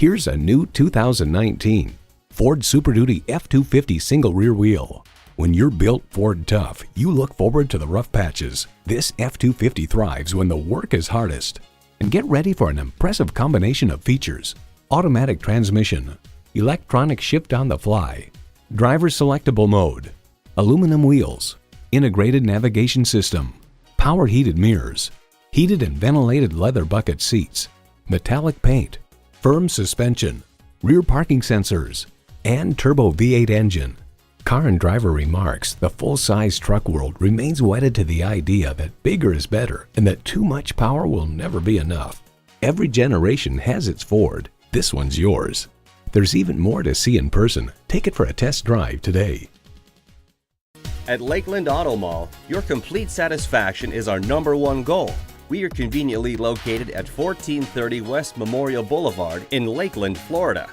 Here's a new 2019 Ford Super Duty F-250 single rear wheel. When you're built Ford tough, you look forward to the rough patches. This F-250 thrives when the work is hardest. And get ready for an impressive combination of features: automatic transmission, electronic shift on the fly, driver selectable mode, aluminum wheels, integrated navigation system, power heated mirrors, heated and ventilated leather bucket seats, metallic paint, firm suspension, rear parking sensors, and turbo V8 engine. Car and Driver remarks the full-size truck world remains wedded to the idea that bigger is better and that too much power will never be enough. Every generation has its Ford. This one's yours. There's even more to see in person. Take it for a test drive today. At Lakeland Auto Mall, your complete satisfaction is our #1 goal. We are conveniently located at 1430 West Memorial Boulevard in Lakeland, Florida.